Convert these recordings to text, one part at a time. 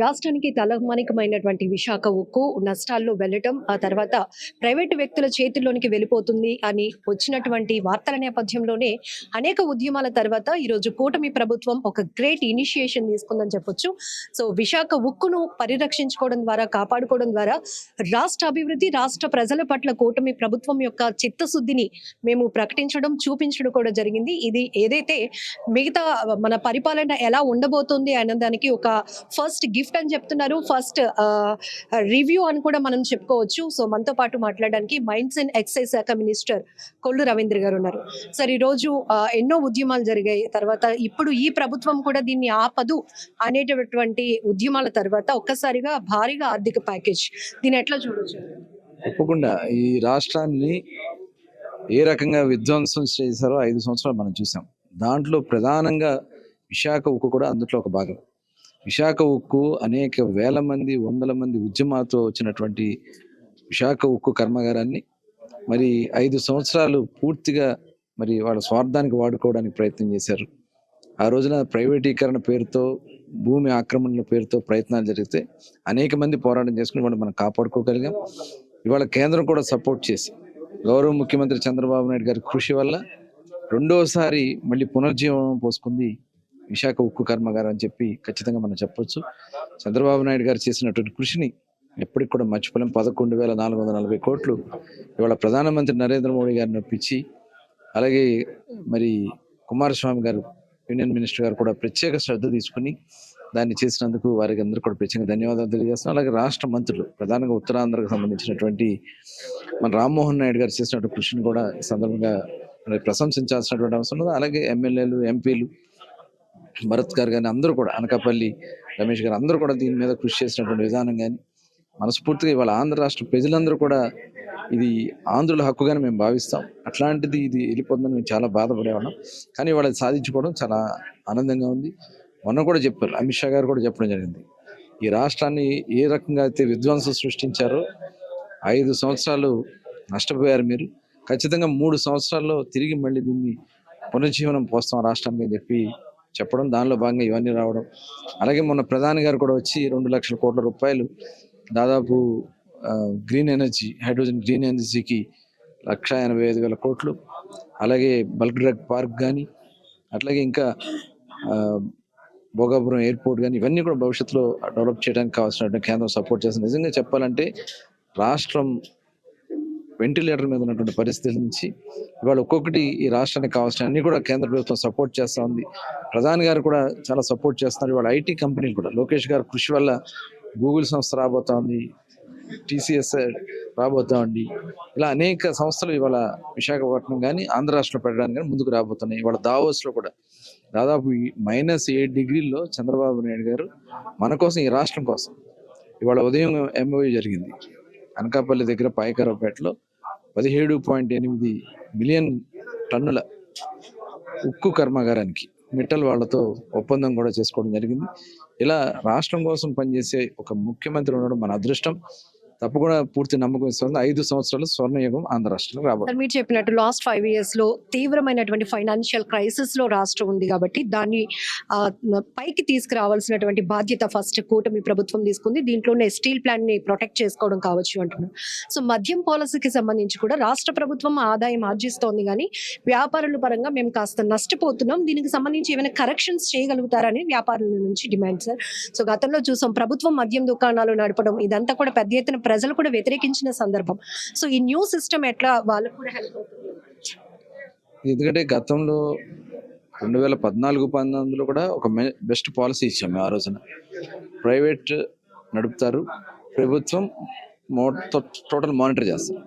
రాష్ట్రానికి తలమానికమైనటువంటి విశాఖ ఉక్కు నష్టాల్లో వెళ్ళటం, ఆ తర్వాత ప్రైవేటు వ్యక్తుల చేతుల్లోనికి వెళ్ళిపోతుంది అని వచ్చినటువంటి వార్తల నేపథ్యంలోనే అనేక ఉద్యమాల తర్వాత ఈరోజు కూటమి ప్రభుత్వం ఒక గ్రేట్ ఇనిషియేషన్ తీసుకుందని చెప్పొచ్చు. సో విశాఖ ఉక్కును పరిరక్షించుకోవడం ద్వారా, కాపాడుకోవడం ద్వారా రాష్ట్ర అభివృద్ధి, రాష్ట్ర ప్రజల పట్ల కూటమి ప్రభుత్వం యొక్క చిత్తశుద్ధిని మేము ప్రకటించడం, చూపించడం కూడా జరిగింది. ఇది ఏదైతే మిగతా మన పరిపాలన ఎలా ఉండబోతుంది అన్న దానికి ఒక ఫస్ట్ గిఫ్ట్ అని చెప్తున్నారు. ఫస్ట్ రివ్యూ అని కూడా మనం చెప్పుకోవచ్చు. సో మనతో పాటు మాట్లాడడానికి మైన్స్ అండ్ ఎక్సైజ్ శాఖ మినిస్టర్ కొల్లు రవీంద్ర గారు ఉన్నారు. సార్, ఈ రోజు ఎన్నో ఉద్యమాలు జరిగాయి. తర్వాత ఇప్పుడు ఈ ప్రభుత్వం కూడా దీన్ని ఆపదు అనేటటువంటి ఉద్యమాల తర్వాత ఒక్కసారిగా భారీగా ఆర్థిక ప్యాకేజ్, దీన్ని ఎట్లా చూడొచ్చు? తప్పకుండా ఈ రాష్ట్రాన్ని ఏ రకంగా విధ్వంసం చేశారో 5 సంవత్సరాలు మనం చూసాం. దాంట్లో ప్రధానంగా విశాఖ ఉక్కు కూడా అందులో ఒక భాగం. విశాఖ ఉక్కు అనేక వేల మంది, వందల మంది ఉద్యమాలతో వచ్చినటువంటి విశాఖ ఉక్కు కర్మాగారాన్ని మరి 5 సంవత్సరాలు పూర్తిగా మరి వాళ్ళ స్వార్థానికి వాడుకోవడానికి ప్రయత్నం చేశారు. ఆ రోజున ప్రైవేటీకరణ పేరుతో, భూమి ఆక్రమణల పేరుతో ప్రయత్నాలు జరిగితే అనేక మంది పోరాటం చేసుకుని వాళ్ళు మనం కాపాడుకోగలిగాం. ఇవాళ కేంద్రం కూడా సపోర్ట్ చేసి గౌరవ ముఖ్యమంత్రి చంద్రబాబు నాయుడు గారి కృషి వల్ల రెండోసారి మళ్ళీ పునర్జీవనం పోసుకుంది విశాఖ ఉక్కు కర్మాగారం అని చెప్పి ఖచ్చితంగా మనం చెప్పొచ్చు. చంద్రబాబు నాయుడు గారు చేసినటువంటి కృషిని ఎప్పటికి కూడా మర్చిపోలేం. 11,440 కోట్లు ఇవాళ ప్రధానమంత్రి నరేంద్ర మోడీ గారిని ఒప్పించి, అలాగే మరి కుమారస్వామి గారు, యూనియన్ మినిస్టర్ గారు కూడా ప్రత్యేక శ్రద్ధ తీసుకుని దాన్ని చేసినందుకు వారికి అందరూ కూడా ప్రత్యేకంగా ధన్యవాదాలు తెలియజేస్తున్నాం. అలాగే రాష్ట్ర మంత్రులు, ప్రధానంగా ఉత్తరాంధ్రకు సంబంధించినటువంటి మన రామ్మోహన్ నాయుడు గారు చేసినటువంటి కృషిని కూడా ఈ సందర్భంగా ప్రశంసించాల్సినటువంటి అవసరం ఉంది. అలాగే ఎమ్మెల్యేలు, ఎంపీలు, భరత్ గారు కానీ అందరూ కూడా, అనకాపల్లి రమేష్ గారు అందరూ కూడా దీని మీద కృషి చేసినటువంటి విధానం కానీ మనస్ఫూర్తిగా ఇవాళ ఆంధ్ర రాష్ట్ర ప్రజలందరూ కూడా ఇది ఆంధ్రుల హక్కుగానే మేము భావిస్తాం. అట్లాంటిది ఇది వెళ్ళిపోతుందని మేము చాలా బాధపడేవాళ్ళం. కానీ ఇవాళ సాధించుకోవడం చాలా ఆనందంగా ఉంది. మొన్న కూడా చెప్పారు, అమిత్ షా గారు కూడా చెప్పడం జరిగింది, ఈ రాష్ట్రాన్ని ఏ రకంగా అయితే విధ్వంసం సృష్టించారో 5 సంవత్సరాలు నష్టపోయారు మీరు, ఖచ్చితంగా 3 సంవత్సరాల్లో తిరిగి మళ్ళీ దీన్ని పునర్జీవనం పోస్తాం రాష్ట్రానికి అని చెప్పి చెప్పడం, దానిలో భాగంగా ఇవన్నీ రావడం. అలాగే మొన్న ప్రధాని గారు కూడా వచ్చి 2 లక్షల కోట్ల రూపాయలు దాదాపు గ్రీన్ ఎనర్జీ, హైడ్రోజన్ గ్రీన్ ఎనర్జీకి 1,85,000 కోట్లు, అలాగే బల్క్ డ్రగ్ పార్క్ కానీ, అట్లాగే ఇంకా భోగాపురం ఎయిర్పోర్ట్ కానీ ఇవన్నీ కూడా భవిష్యత్తులో డెవలప్ చేయడానికి కావాల్సిన కేంద్రం సపోర్ట్ చేస్తుంది. నిజంగా చెప్పాలంటే రాష్ట్రం వెంటిలేటర్ మీద ఉన్నటువంటి పరిస్థితుల నుంచి ఇవాళ ఒక్కొక్కటి ఈ రాష్ట్రానికి కావాల్సిన అన్ని కూడా కేంద్ర ప్రభుత్వం సపోర్ట్ చేస్తూ ఉంది. ప్రధాని గారు కూడా చాలా సపోర్ట్ చేస్తున్నారు. ఇవాళ ఐటీ కంపెనీలు కూడా లోకేష్ గారి కృషి వల్ల గూగుల్ సంస్థ రాబోతా ఉంది, TCS రాబోతా ఉంది. ఇలా అనేక సంస్థలు ఇవాళ విశాఖపట్నం కానీ ఆంధ్ర రాష్ట్రంలో పెట్టడానికి కానీ ముందుకు రాబోతున్నాయి. ఇవాళ దావోస్లో కూడా దాదాపు -7 డిగ్రీల్లో చంద్రబాబు నాయుడు గారు మన కోసం, ఈ రాష్ట్రం కోసం ఇవాళ ఉదయం MOU జరిగింది. అనకాపల్లి దగ్గర పాయకరావుపేటలో 17.8 మిలియన్ టన్నుల ఉక్కు కర్మాగారానికి మిట్టల్ వాళ్లతో ఒప్పందం కూడా చేసుకోవడం జరిగింది. ఇలా రాష్ట్రం కోసం పనిచేసే ఒక ముఖ్యమంత్రి ఉండడం మన అదృష్టం. తప్పకుండా పూర్తి నమ్మకం ఇస్తుంది. 5 సంవత్సరాలు స్వర్ణయుగం ఆంధ్ర రాష్ట్రంలో రాబోతుంది. మీరు చెప్పినట్టు లాస్ట్ 5 years లో తీవ్రమైనటువంటి ఫైనాన్షియల్ క్రైసిస్ లో రాష్ట్రం ఉంది కాబట్టి దాన్ని పైకి తీసుకురావాల్సినటువంటి బాధ్యత ఫస్ట్ కూటమి ప్రభుత్వం తీసుకుంది. దీంట్లోనే స్టీల్ ప్లాంట్ ని ప్రొటెక్ట్ చేసుకోవడం కావచ్చు అంటున్నారు. సో మద్యం పాలసీకి సంబంధించి కూడా రాష్ట్ర ప్రభుత్వం ఆదాయం ఆర్జిస్తోంది, కానీ వ్యాపారుల పరంగా మేము కాస్త నష్టపోతున్నాం, దీనికి సంబంధించి ఏమైనా కరెక్షన్స్ చేయగలుగుతారని వ్యాపారుల నుంచి డిమాండ్ సార్. సో గతంలో చూసాం ప్రభుత్వం మద్యం దుకాణాలు నడపడం, ఇదంతా కూడా పెద్ద ఎత్తున ప్రజలు కూడా వ్యతిరేకించిన సందర్భం. సో ఈ న్యూ సిస్టమ్ ఎట్లా వాళ్ళకు కూడా హెల్ప్ అవుతుంది? ఎందుకంటే గతంలో 2014-19లో కూడా ఒక బెస్ట్ పాలసీ ఇచ్చాము. ఆ రోజున ప్రైవేట్ నడుపుతారు, ప్రభుత్వం టోటల్ మానిటర్ చేస్తారు.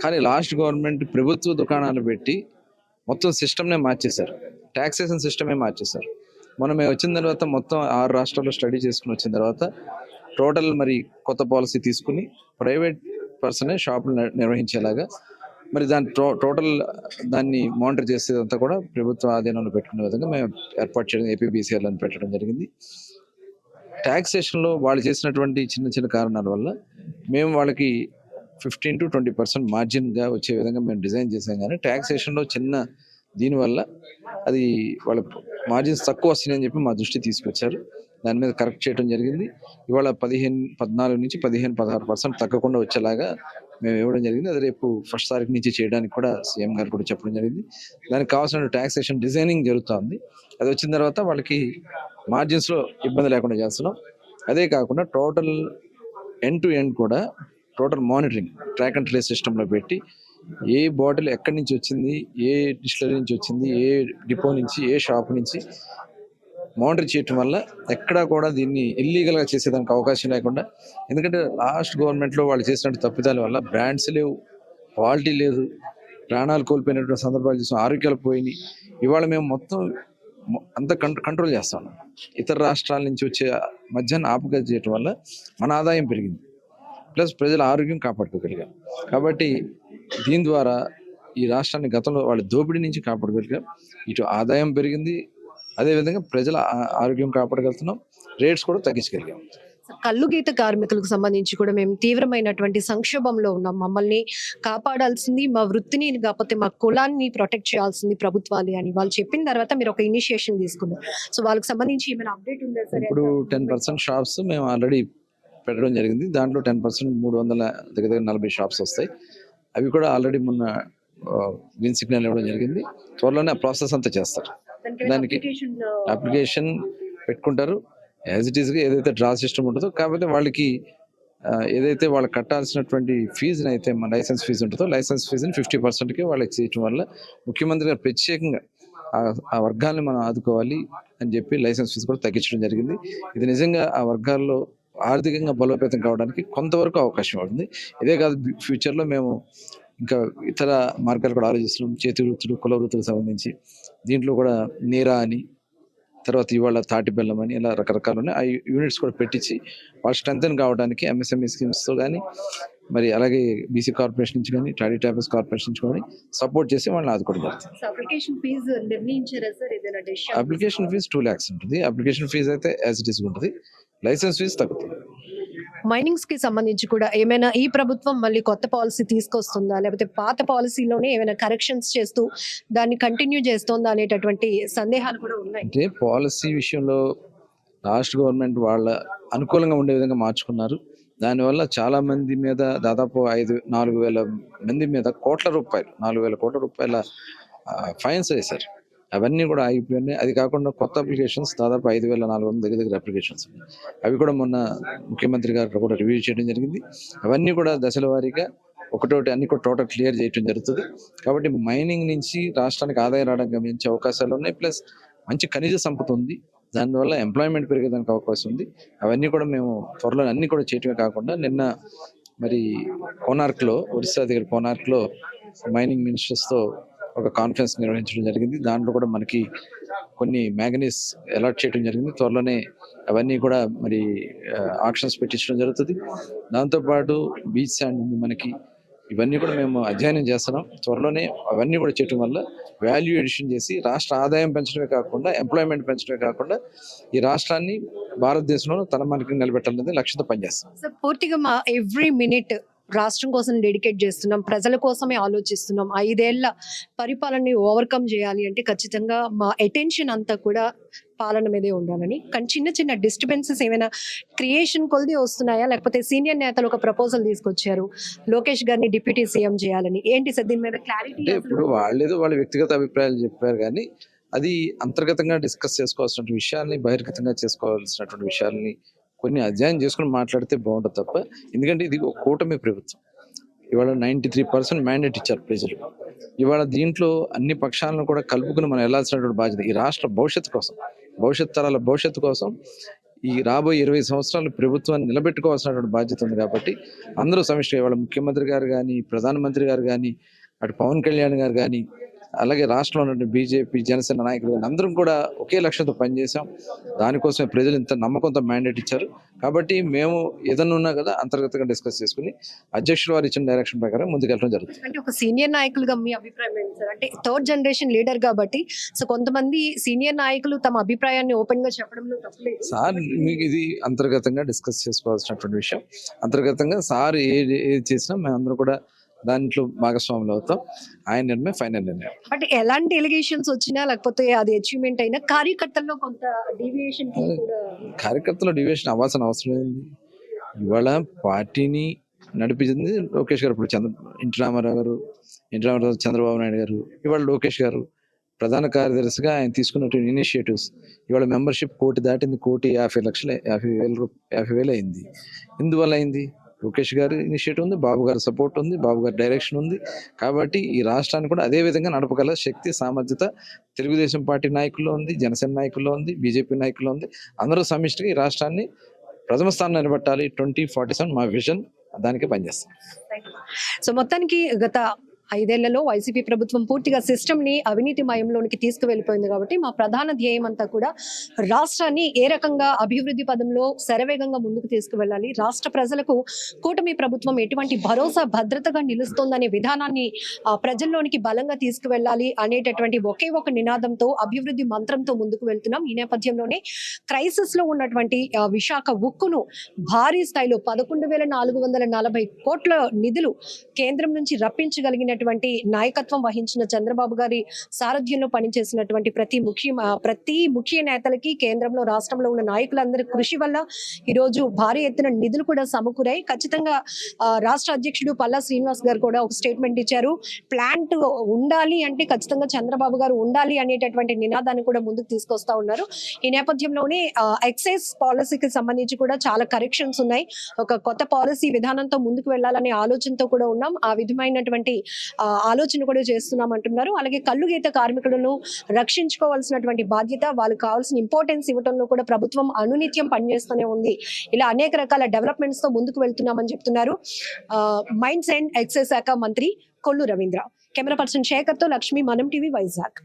కానీ లాస్ట్ గవర్నమెంట్ ప్రభుత్వ దుకాణాలు పెట్టి మొత్తం సిస్టమ్నే మార్చేశారు, ట్యాక్సేషన్ సిస్టమే మార్చేశారు. మనం మేము వచ్చిన తర్వాత మొత్తం 6 రాష్ట్రాల్లో స్టడీ చేసుకుని వచ్చిన తర్వాత టోటల్ మరి కొత్త పాలసీ తీసుకుని ప్రైవేట్ పర్సనే షాపులు నిర్వహించేలాగా మరి దాని టోటల్ దాన్ని మానిటర్ చేసేదంతా కూడా ప్రభుత్వ ఆధీనంలో పెట్టుకునే విధంగా మేము ఏర్పాటు చేయడం, APBCL అని పెట్టడం జరిగింది. ట్యాక్సేషన్లో వాళ్ళు చేసినటువంటి చిన్న చిన్న కారణాల వల్ల మేము వాళ్ళకి 15 to 20% మార్జిన్గా వచ్చే విధంగా మేము డిజైన్ చేసాం. కానీ ట్యాక్సేషన్లో చిన్న దీనివల్ల అది వాళ్ళ మార్జిన్స్ తక్కువ వస్తున్నాయని చెప్పి మా దృష్టి తీసుకొచ్చారు. దాని మీద కరెక్ట్ చేయడం జరిగింది. ఇవాళ 14 నుంచి 16% తగ్గకుండా వచ్చేలాగా మేము ఇవ్వడం జరిగింది. అది రేపు 1 తారీఖు నుంచి చేయడానికి కూడా సీఎం గారు కూడా చెప్పడం జరిగింది. దానికి కావాల్సిన టాక్సేషన్ డిజైనింగ్ జరుగుతుంది. అది వచ్చిన తర్వాత వాళ్ళకి మార్జిన్స్లో ఇబ్బంది లేకుండా చేస్తున్నాం. అదే కాకుండా టోటల్ ఎండ్ టు ఎండ్ కూడా total monitoring track and trace సిస్టంలో పెట్టి ఏ బాటిల్ ఎక్కడి నుంచి వచ్చింది, ఏ డిస్టిలరీ నుంచి వచ్చింది, ఏ డిపో నుంచి, ఏ షాప్ నుంచి మానిటర్ చేయటం వల్ల ఎక్కడా కూడా దీన్ని ఇల్లీగల్గా చేసేదానికి అవకాశం లేకుండా, ఎందుకంటే లాస్ట్ గవర్నమెంట్లో వాళ్ళు చేసినట్టు తప్పిదాల వల్ల బ్రాండ్స్ లేవు, క్వాలిటీ లేదు, ప్రాణాలు కోల్పోయినటువంటి సందర్భాలు చూసాం, ఆరోగ్యాలు పోయినాయి. ఇవాళ మేము మొత్తం అంతా కంట్రోల్ చేస్తాం. ఇతర రాష్ట్రాల నుంచి వచ్చే మద్యాన్ని ఆపుగా చేయటం వల్ల మన ఆదాయం పెరిగింది, ప్లస్ ప్రజల ఆరోగ్యం కాపాడుకోగలిగాం. కాబట్టి దీని ద్వారా ఈ రాష్ట్రాన్ని గతంలో వాళ్ళ దోపిడీ నుంచి కాపాడగలిగాం. ఇటు ఆదాయం పెరిగింది, అదేవిధంగా ప్రజల ఆరోగ్యం కాపాడగలుగుతున్నాం, రేట్స్ కూడా తగ్గించగలిగాం. కల్లు గీత కార్మికులకు సంబంధించి కూడా మేము తీవ్రమైనటువంటి సంక్షోభంలో ఉన్నాం. మమ్మల్ని కాపాడాల్సింది మా వృత్తిని, కాకపోతే మా కులాన్ని ప్రొటెక్ట్ చేయాల్సింది ప్రభుత్వాలే అని వాళ్ళు చెప్పిన తర్వాత మీరు ఒక ఇనిషియేషన్ తీసుకున్నారు. సో వాళ్ళకి సంబంధించి ఏమైనా అప్డేట్ ఉందా సార్? ఇప్పుడు 10% షాప్స్ మేము ఆల్రెడీ పెట్టడం జరిగింది. దాంట్లో 10% 300 దగ్గర 40 షాప్స్ వస్తాయి. అవి కూడా ఆల్రెడీ మొన్న గ్రీన్ సిగ్నల్ ఇవ్వడం జరిగింది. త్వరలోనే ఆ ప్రాసెస్ అంతా చేస్తారు. దానికి అప్లికేషన్ పెట్టుకుంటారు. యాజ్ ఇట్ ఈస్గా ఏదైతే డ్రా సిస్టమ్ ఉంటుందో, కాకపోతే వాళ్ళకి ఏదైతే వాళ్ళకి కట్టాల్సినటువంటి ఫీజుని అయితే మన లైసెన్స్ ఫీజు ఉంటుందో, లైసెన్స్ ఫీజుని 50%కి వాళ్ళకి చేయటం వల్ల ముఖ్యమంత్రి గారు ప్రత్యేకంగా ఆ వర్గాన్ని మనం ఆదుకోవాలి అని చెప్పి లైసెన్స్ ఫీజు కూడా తగ్గించడం జరిగింది. ఇది నిజంగా ఆ వర్గాల్లో ఆర్థికంగా బలోపేతం కావడానికి కొంతవరకు అవకాశం ఉంటుంది. ఇదే కాదు, ఫ్యూచర్లో మేము ఇంకా ఇతర మార్గాలు కూడా ఆలోచిస్తున్నాం. చేతి వృత్తులు, కుల వృత్తులకు సంబంధించి దీంట్లో కూడా నీరా అని, తర్వాత ఇవాళ తాటి బెల్లం అని, ఇలా రకరకాలు ఉన్నాయి. ఆ యూనిట్స్ కూడా పెట్టించి వాళ్ళు స్ట్రెంథెన్ కావడానికి ఎంఎస్ఎంఈ స్కీమ్స్తో కానీ, మరి అలాగే బీసీ కార్పొరేషన్ నుంచి కానీ, ట్రాడీ ట్యాపర్స్ కార్పొరేషన్ నుంచి కానీ సపోర్ట్ చేసి వాళ్ళని ఆదుకోవడం జరుగుతుంది. అప్లికేషన్ ఫీజు 2 lakhs ఉంటుంది. అప్లికేషన్ ఫీజు అయితే యాజ్ ఇట్ ఈస్ ఉంటుంది. లైసెన్స్ ఫీజు తగ్గుతుంది. మైనింగ్స్ కి సంబంధించి కూడా ఏమైనా ఈ ప్రభుత్వం మళ్ళీ కొత్త పాలసీ తీసుకొస్తుందా, లేకపోతే పాత పాలసీలోనే ఏమైనా కరెక్షన్స్ చేస్తూ దాన్ని కంటిన్యూ చేస్తుందా అనేటటువంటి సందేహాలు కూడా ఉన్నాయి. అంటే పాలసీ విషయంలో లాస్ట్ గవర్నమెంట్ వాళ్ళ అనుకూలంగా ఉండే విధంగా మార్చుకున్నారు. దానివల్ల చాలా మంది మీద దాదాపు 4,000 మంది మీద 4,000 కోట్ల రూపాయల ఫైన్స్ వేశారు. అవన్నీ కూడా ఆగిపోయినాయి. అది కాకుండా కొత్త అప్లికేషన్స్ దాదాపు 5,400 దగ్గర అప్లికేషన్స్ ఉన్నాయి. అవి కూడా మొన్న ముఖ్యమంత్రి గారు కూడా రివ్యూ చేయడం జరిగింది. అవన్నీ కూడా దశల వారీగా ఒకటోటి అన్ని కూడా టోటల్ క్లియర్ చేయడం జరుగుతుంది. కాబట్టి మైనింగ్ నుంచి రాష్ట్రానికి ఆదాయం రావడానికి గమనించే అవకాశాలు ఉన్నాయి. ప్లస్ మంచి ఖనిజ సంపద ఉంది, దానివల్ల ఎంప్లాయ్మెంట్ పెరిగేదానికి అవకాశం ఉంది. అవన్నీ కూడా మేము త్వరలో అన్ని కూడా చేయటమే కాకుండా నిన్న మరి కోనార్క్లో, ఒరిస్సా దగ్గర కోనార్క్లో మైనింగ్ మినిస్టర్స్తో ఒక కాన్ఫరెన్స్ నిర్వహించడం జరిగింది. దాంట్లో కూడా మనకి కొన్ని మ్యాగనీస్ అలాట్ చేయడం జరిగింది. త్వరలోనే అవన్నీ కూడా మరి ఆక్షన్స్ పెట్టించడం జరుగుతుంది. దాంతోపాటు బీచ్ శాండ్ ఉంది మనకి, ఇవన్నీ కూడా మేము అధ్యయనం చేస్తున్నాం. త్వరలోనే అవన్నీ కూడా చేయడం వల్ల వాల్యూ ఎడిషన్ చేసి రాష్ట్ర ఆదాయం పెంచడమే కాకుండా, ఎంప్లాయ్మెంట్ పెంచడమే కాకుండా ఈ రాష్ట్రాన్ని భారతదేశంలో తలమానికంగా నిలబెట్టాలనేది లక్ష్యంతో పనిచేస్తాం. సో పూర్తిగా మా ఎవ్రీ మినిట్ రాష్ట్రం కోసం డెడికేట్ చేస్తున్నాం, ప్రజల కోసమే ఆలోచిస్తున్నాం. 5 ఏళ్ల పరిపాలనని ఓవర్కమ్ చేయాలి అంటే ఖచ్చితంగా మా అటెన్షన్ అంతా కూడా పాలన మీదే ఉండాలని. కానీ చిన్న చిన్న డిస్టర్బెన్సెస్ ఏమైనా క్రియేషన్ కొలిది వస్తున్నాయా, లేకపోతే సీనియర్ నేతలు ఒక ప్రపోజల్ తీసుకొచ్చారు లోకేష్ గారిని డిప్యూటీ సీఎం చేయాలని, ఏంటి సార్ దీని మీద క్లారిటీ? అంటే ఇప్పుడు వాళ్ళ వ్యక్తిగత అభిప్రాయాలు చెప్పారు, కానీ అది అంతర్గతంగా డిస్కస్ చేసుకోవాల్సిన విషయాల్ని, బహిర్గతంగా చేసుకోవాల్సినటువంటి విషయాల్ని కొన్ని అధ్యయనం చేసుకుని మాట్లాడితే బాగుంటుంది తప్ప. ఎందుకంటే ఇది ఒక కూటమి ప్రభుత్వం. ఇవాళ 93% మ్యాండేట్ ఇచ్చారు ప్రజలు. ఇవాళ దీంట్లో అన్ని పక్షాలను కూడా కలుపుకుని మనం వెళ్ళాల్సినటువంటి బాధ్యత ఈ రాష్ట్ర భవిష్యత్తు కోసం, భవిష్యత్ తరాల భవిష్యత్తు కోసం ఈ రాబోయే 20 సంవత్సరాలు ప్రభుత్వాన్ని నిలబెట్టుకోవాల్సినటువంటి బాధ్యత ఉంది. కాబట్టి అందరూ సమిష్టిగా, ఇవాళ ముఖ్యమంత్రి గారు కానీ, ప్రధానమంత్రి గారు కానీ, అటు పవన్ కళ్యాణ్ గారు కానీ, అలాగే రాష్ట్రంలో ఉన్న బీజేపీ, జనసేన నాయకులు అందరం కూడా ఒకే లక్ష్యంతో పనిచేసాం. దానికోసమే ప్రజలు ఇంత నమ్మకంతో మ్యాండేట్ ఇచ్చారు. కాబట్టి మేము ఏదన్నా ఉన్నా కదా అంతర్గతంగా డిస్కస్ చేసుకుని అధ్యక్షుల వారు ఇచ్చిన డైరెక్షన్ ప్రకారం ముందుకెళ్ళడం జరుగుతుంది. అంటే ఒక సీనియర్ నాయకులుగా మీ అభిప్రాయం ఏంటి సార్? అంటే 3rd జనరేషన్ లీడర్ కాబట్టి సో కొంతమంది సీనియర్ నాయకులు తమ అభిప్రాయాన్ని ఓపెన్ గా చెప్పడంలో తప్పలేదు సార్. మీకు ఇది అంతర్గతంగా డిస్కస్ చేసుకోవాల్సినటువంటి విషయం. అంతర్గతంగా సార్ ఏది చేసినా మేమందరం కూడా దాంట్లో భాగస్వాములు అవుతాం. ఆయన నిర్ణయం ఫైనల్ నిర్ణయం. బట్ ఎలాంటి ఎలిగేషన్స్ వచ్చినా లేకపోతే అది అచీవ్మెంట్ అయినా కార్యకర్తల్లో కొంత డీవియేషన్ కూడా కార్యకర్తల డివియేషన్ అవ్వాల్సిన అవసరం ఏంది? ఇవాళ పార్టీని నడిపించింది లోకేష్ గారు. ఇప్పుడు ఎన్టీ రామారావు, చంద్రబాబు నాయుడు గారు, ఇవాళ లోకేష్ గారు ప్రధాన కార్యదర్శిగా ఆయన తీసుకున్నటువంటి ఇనిషియేటివ్స్ ఇవాళ మెంబర్షిప్ 1,00,00,000 దాటింది. 1,50,00,000 50,000 అయింది. ఎందువల్ల అయింది? లోకేష్ గారి ఇనిషియేటివ్ ఉంది, బాబు గారి సపోర్ట్ ఉంది, బాబు గారి డైరెక్షన్ ఉంది. కాబట్టి ఈ రాష్ట్రాన్ని కూడా అదే విధంగా నడపగల శక్తి, సామర్థ్యత తెలుగుదేశం పార్టీ నాయకుల్లో ఉంది, జనసేన నాయకుల్లో ఉంది, బీజేపీ నాయకుల్లో ఉంది. అందరూ సమిష్టిగా ఈ రాష్ట్రాన్ని ప్రథమ స్థానం నిలబెట్టాలి. 2047 మా విజన్, దానికే పనిచేస్తాం. సో మొత్తానికి గత 5 ఏళ్లలో వైసీపీ ప్రభుత్వం పూర్తిగా సిస్టమ్ ని అవినీతి మయంలోనికి తీసుకువెళ్ళిపోయింది కాబట్టి మా ప్రధాన ధ్యేయం అంతా కూడా రాష్ట్రాన్ని ఏ రకంగా అభివృద్ధి పదంలో శరవేగంగా ముందుకు తీసుకువెళ్ళాలి, రాష్ట్ర ప్రజలకు కూటమి ప్రభుత్వం ఎటువంటి భరోసా భద్రతగా నిలుస్తోందనే విధానాన్ని ప్రజల్లోనికి బలంగా తీసుకువెళ్ళాలి అనేటటువంటి ఒకే ఒక నినాదంతో అభివృద్ధి మంత్రంతో ముందుకు వెళ్తున్నాం. ఈ నేపథ్యంలోనే క్రైసిస్ లో ఉన్నటువంటి విశాఖ ఉక్కును భారీ స్థాయిలో 11,440 కోట్ల నిధులు కేంద్రం నుంచి రప్పించగలిగిన నాయకత్వం వహించిన చంద్రబాబు గారి సారథ్యంలో పనిచేసినటువంటి ప్రతి ముఖ్య నేతలకి కేంద్రంలో రాష్ట్రంలో ఉన్న నాయకులందరి కృషి వల్ల ఈరోజు భారీ ఎత్తున నిధులు కూడా సమకూరాయి. ఖచ్చితంగా రాష్ట్ర అధ్యక్షుడు పల్లా శ్రీనివాస్ గారు కూడా ఒక స్టేట్మెంట్ ఇచ్చారు. ప్లాంట్ ఉండాలి అంటే ఖచ్చితంగా చంద్రబాబు గారు ఉండాలి అనేటటువంటి నినాదాన్ని కూడా ముందుకు తీసుకొస్తా ఉన్నారు. ఈ నేపథ్యంలోనే ఎక్సైజ్ పాలసీకి సంబంధించి కూడా చాలా కరెక్షన్స్ ఉన్నాయి. ఒక కొత్త పాలసీ విధానంతో ముందుకు వెళ్లాలనే ఆలోచనతో కూడా ఉన్నాం. ఆ విధమైనటువంటి ఆలోచన కూడా చేస్తున్నాం అంటున్నారు. అలాగే కల్లు గీత కార్మికులను రక్షించుకోవాల్సినటువంటి బాధ్యత, వాళ్ళకి కావాల్సిన ఇంపార్టెన్స్ ఇవ్వడంలో కూడా ప్రభుత్వం అనునిత్యం పనిచేస్తూనే ఉంది. ఇలా అనేక రకాల డెవలప్మెంట్స్ తో ముందుకు వెళ్తున్నామని చెప్తున్నారు మైన్స్ అండ్ ఎక్సైజ్ శాఖ మంత్రి కొల్లు రవీంద్ర. కెమెరా పర్సన్ శేఖర్ తో లక్ష్మి, మనం టీవీ, వైజాగ్.